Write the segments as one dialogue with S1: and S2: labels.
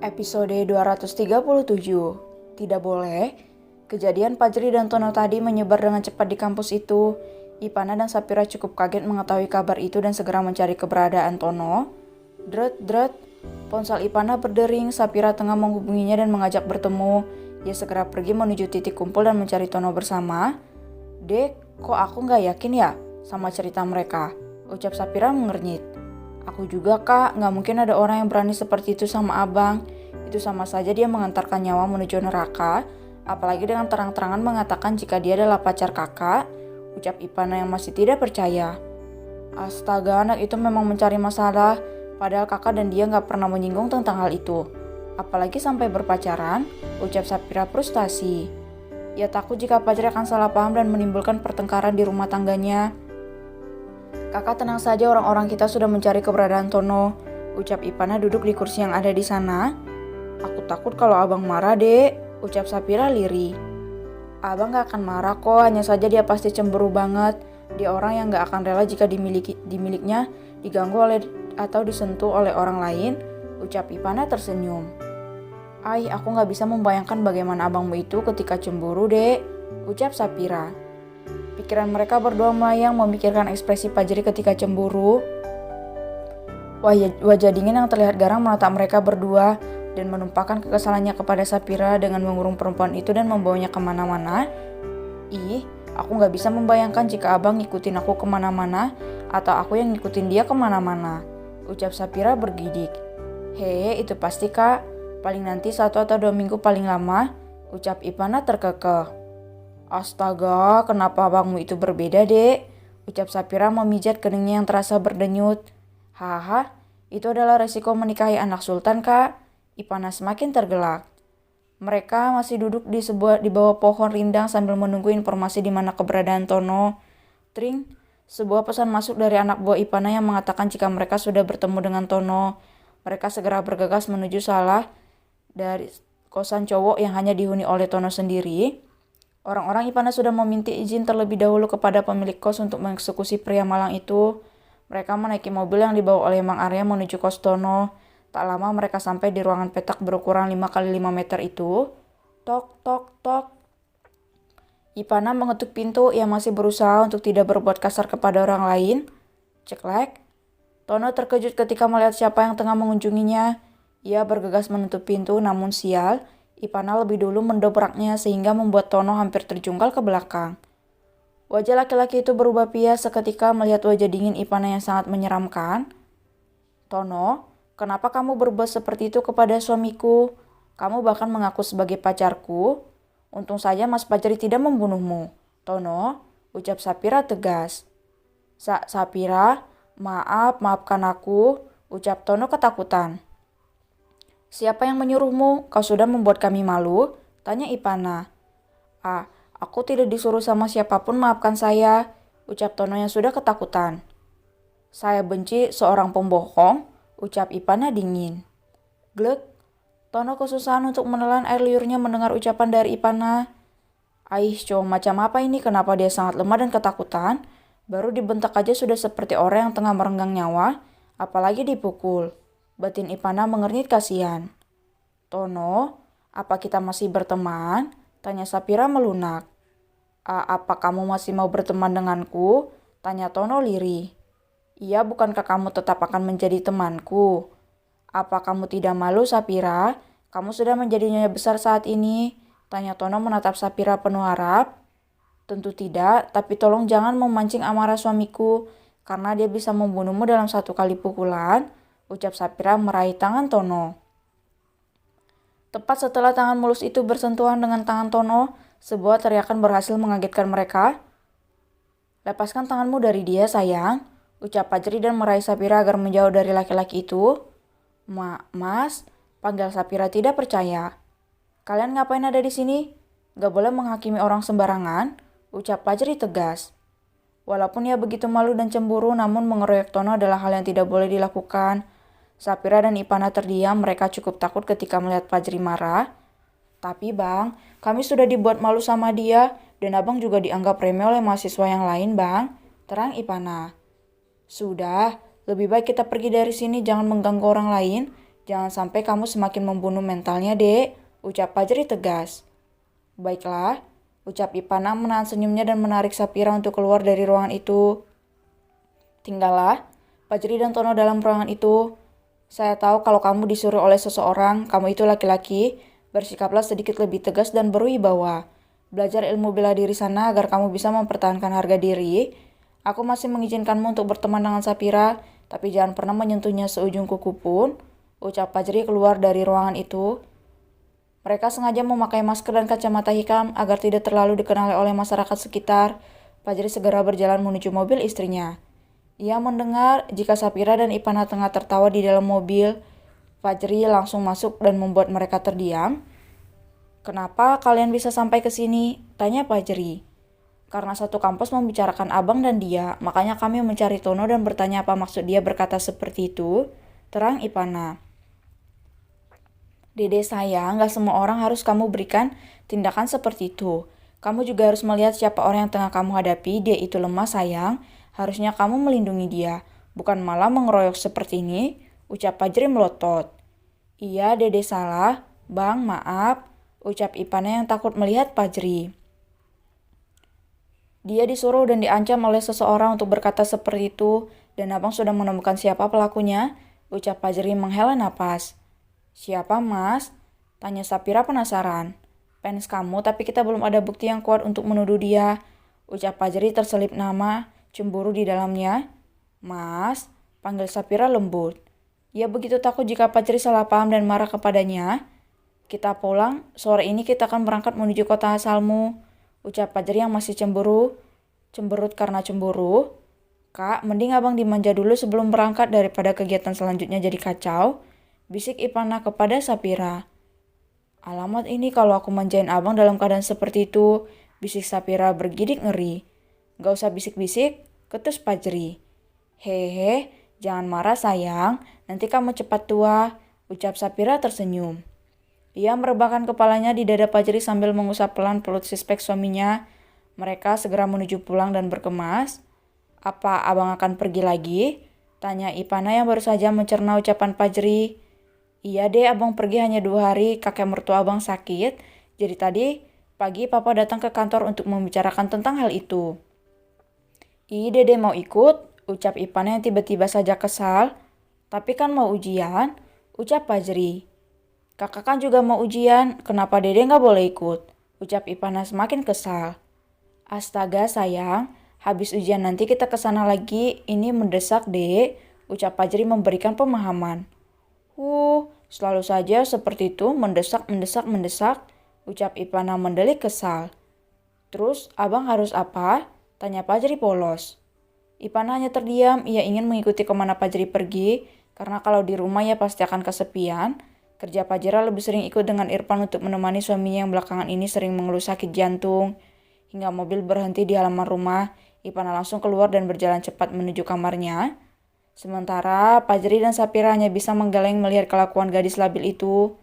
S1: Episode 237. Tidak boleh. Kejadian Fajri dan Tono tadi menyebar dengan cepat di kampus itu. Ipana dan Sapira cukup kaget mengetahui kabar itu dan segera mencari keberadaan Tono. Dret, dret. Ponsel Ipana berdering. Sapira tengah menghubunginya dan mengajak bertemu. Ia segera pergi menuju titik kumpul dan mencari Tono bersama. Dek, kok aku gak yakin ya sama cerita mereka? Ucap Sapira mengernyit. Aku juga kak, gak mungkin ada orang yang berani seperti itu sama abang. Itu sama saja dia mengantarkan nyawa menuju neraka. Apalagi dengan terang-terangan mengatakan jika dia adalah pacar kakak. Ucap Ipana yang masih tidak percaya. Astaga, anak itu memang mencari masalah. Padahal kakak dan dia gak pernah menyinggung tentang hal itu. Apalagi sampai berpacaran, ucap Sapira frustasi. Ia takut jika Fajri akan salah paham dan menimbulkan pertengkaran di rumah tangganya. Kakak tenang saja, orang-orang kita sudah mencari keberadaan Tono. Ucap Ipana duduk di kursi yang ada di sana. Aku takut kalau abang marah dek. Ucap Sapira lirih. Abang gak akan marah kok, hanya saja dia pasti cemburu banget. Dia orang yang gak akan rela jika dimiliknya diganggu oleh atau disentuh oleh orang lain. Ucap Ipana tersenyum. Aku gak bisa membayangkan bagaimana abangmu itu ketika cemburu dek. Ucap Sapira. Pikiran mereka berdua melayang memikirkan ekspresi Fajri ketika cemburu. Wajah dingin yang terlihat garang menatap mereka berdua dan menumpahkan kekesalannya kepada Sapira dengan mengurung perempuan itu dan membawanya kemana-mana. Aku gak bisa membayangkan jika abang ngikutin aku kemana-mana atau aku yang ngikutin dia kemana-mana. Ucap Sapira bergidik. Itu pasti kak, paling nanti 1 atau 2 minggu paling lama. Ucap Ipana terkekeh. Astaga, kenapa abangmu itu berbeda dek? Ucap Sapira memijat keningnya yang terasa berdenyut. Haha, itu adalah resiko menikahi anak sultan kak. Ipana semakin tergelak. Mereka masih duduk di bawah pohon rindang sambil menunggu informasi di mana keberadaan Tono. Tring, sebuah pesan masuk dari anak buah Ipana yang mengatakan jika mereka sudah bertemu dengan Tono. Mereka segera bergegas menuju salah dari kosan cowok yang hanya dihuni oleh Tono sendiri. Orang-orang Ipana sudah meminta izin terlebih dahulu kepada pemilik kos untuk mengeksekusi pria malang itu. Mereka menaiki mobil yang dibawa oleh Mang Arya menuju kos Tono. Tak lama mereka sampai di ruangan petak berukuran 5x5 meter itu. Tok, tok, tok. Ipana mengetuk pintu. Ia masih berusaha untuk tidak berbuat kasar kepada orang lain. Ceklek. Tono terkejut ketika melihat siapa yang tengah mengunjunginya. Ia bergegas menutup pintu, namun sial. Ipana lebih dulu mendobraknya sehingga membuat Tono hampir terjungkal ke belakang. Wajah laki-laki itu berubah pias seketika melihat wajah dingin Ipana yang sangat menyeramkan. Tono, kenapa kamu berbuat seperti itu kepada suamiku? Kamu bahkan mengaku sebagai pacarku. Untung saja Mas Fajri tidak membunuhmu. Tono, ucap Sapira tegas. Sapira, maafkan aku, ucap Tono ketakutan. Siapa yang menyuruhmu? Kau sudah membuat kami malu? Tanya Ipana. Aku tidak disuruh sama siapapun, maafkan saya, ucap Tono yang sudah ketakutan. Saya benci seorang pembohong, ucap Ipana dingin. Glek, Tono kesusahan untuk menelan air liurnya mendengar ucapan dari Ipana. Cowok macam apa ini? Kenapa dia sangat lemah dan ketakutan? Baru dibentak aja sudah seperti orang yang tengah merenggang nyawa, apalagi dipukul. Batin Ipana mengernyit kasihan. Tono, apa kita masih berteman? Tanya Sapira melunak. Apa kamu masih mau berteman denganku? Tanya Tono lirih. Iya, bukankah kamu tetap akan menjadi temanku? Apa kamu tidak malu, Sapira? Kamu sudah menjadi nyonya besar saat ini. Tanya Tono menatap Sapira penuh harap. Tentu tidak, tapi tolong jangan memancing amarah suamiku, karena dia bisa membunuhmu dalam 1 kali pukulan. Ucap Sapira meraih tangan Tono. Tepat setelah tangan mulus itu bersentuhan dengan tangan Tono, sebuah teriakan berhasil mengagetkan mereka. Lepaskan tanganmu dari dia, sayang, ucap Fajri dan meraih Sapira agar menjauh dari laki-laki itu. Mas, panggil Sapira tidak percaya. Kalian ngapain ada di sini? Gak boleh menghakimi orang sembarangan, ucap Fajri tegas. Walaupun ia begitu malu dan cemburu, namun mengeroyok Tono adalah hal yang tidak boleh dilakukan. Sapira dan Ipana terdiam, mereka cukup takut ketika melihat Fajri marah. Tapi bang, kami sudah dibuat malu sama dia, dan abang juga dianggap remeh oleh mahasiswa yang lain bang, terang Ipana. Sudah, lebih baik kita pergi dari sini, jangan mengganggu orang lain. Jangan sampai kamu semakin membunuh mentalnya, Dek, ucap Fajri tegas. Baiklah, ucap Ipana menahan senyumnya dan menarik Sapira untuk keluar dari ruangan itu. Tinggallah, Fajri dan Tono dalam ruangan itu. Saya tahu kalau kamu disuruh oleh seseorang, kamu itu laki-laki, bersikaplah sedikit lebih tegas dan berwibawa. Belajar ilmu bela diri sana agar kamu bisa mempertahankan harga diri. Aku masih mengizinkanmu untuk berteman dengan Sapira, tapi jangan pernah menyentuhnya seujung kuku pun, ucap Fajri keluar dari ruangan itu. Mereka sengaja memakai masker dan kacamata hitam agar tidak terlalu dikenali oleh masyarakat sekitar. Fajri segera berjalan menuju mobil istrinya. Ia mendengar jika Sapira dan Ipana tengah tertawa di dalam mobil. Fajri langsung masuk dan membuat mereka terdiam. Kenapa kalian bisa sampai ke sini? Tanya Fajri. Karena satu kampus membicarakan abang dan dia, makanya kami mencari Tono dan bertanya apa maksud dia berkata seperti itu. Terang Ipana. Dede sayang, gak semua orang harus kamu berikan tindakan seperti itu. Kamu juga harus melihat siapa orang yang tengah kamu hadapi, dia itu lemah sayang. Harusnya kamu melindungi dia, bukan malah mengeroyok seperti ini, ucap Fajri melotot. Iya, Dede salah. Bang, maaf, ucap Ipana yang takut melihat Fajri. Dia disuruh dan diancam oleh seseorang untuk berkata seperti itu, dan abang sudah menemukan siapa pelakunya, ucap Fajri menghela napas. Siapa, Mas? Tanya Sapira penasaran. Fans kamu, tapi kita belum ada bukti yang kuat untuk menuduh dia, ucap Fajri terselip nama, cemburu di dalamnya. Mas, panggil Sapira lembut. Ia begitu takut jika Fajri salah paham dan marah kepadanya. Kita pulang, sore ini kita akan berangkat menuju kota asalmu, ucap Fajri yang masih cemberut karena cemburu. Kak, mending abang dimanja dulu sebelum berangkat daripada kegiatan selanjutnya jadi kacau, bisik Ipana kepada Sapira. Alamat ini kalau aku manjain abang dalam keadaan seperti itu, bisik Sapira bergidik ngeri. Gak usah bisik-bisik, ketus Fajri. Hehe, jangan marah sayang, nanti kamu cepat tua, ucap Sapira tersenyum. Ia merebahkan kepalanya di dada Fajri sambil mengusap pelan pelut suspek suaminya. Mereka segera menuju pulang dan berkemas. Apa abang akan pergi lagi? Tanya Ipana yang baru saja mencerna ucapan Fajri. Iya deh, abang pergi hanya 2 hari, kakek mertua abang sakit. Jadi tadi pagi papa datang ke kantor untuk membicarakan tentang hal itu. Dede mau ikut, ucap Ipana yang tiba-tiba saja kesal. Tapi kan mau ujian, ucap Fajri. Kakak kan juga mau ujian, kenapa Dede nggak boleh ikut? Ucap Ipana semakin kesal. Astaga sayang, habis ujian nanti kita kesana lagi, ini mendesak deh, ucap Fajri memberikan pemahaman. Selalu saja seperti itu, mendesak, ucap Ipana mendelik kesal. Terus abang harus apa? Tanya Fajri polos. Ipana hanya terdiam, ia ingin mengikuti kemana Fajri pergi, karena kalau di rumah ia pasti akan kesepian. Kerja Fajra lebih sering ikut dengan Irfan untuk menemani suaminya yang belakangan ini sering mengeluh sakit jantung. Hingga mobil berhenti di halaman rumah, Ipana langsung keluar dan berjalan cepat menuju kamarnya. Sementara Fajri dan Sapira hanya bisa menggeleng melihat kelakuan gadis labil itu.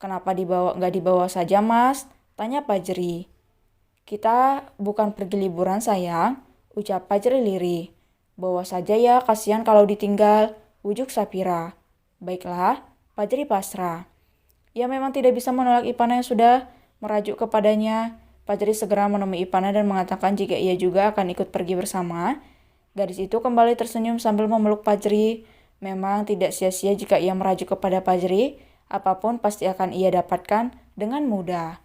S1: Kenapa nggak dibawa saja mas? Tanya Fajri. Kita bukan pergi liburan sayang, ucap Fajri lirih. Bawa saja ya, kasihan kalau ditinggal, ujuk Sapira. Baiklah, Fajri pasrah. Ia memang tidak bisa menolak Ipana yang sudah merajuk kepadanya. Fajri segera menemui Ipana dan mengatakan jika ia juga akan ikut pergi bersama. Gadis itu kembali tersenyum sambil memeluk Fajri. Memang tidak sia-sia jika ia merajuk kepada Fajri, apapun pasti akan ia dapatkan dengan mudah.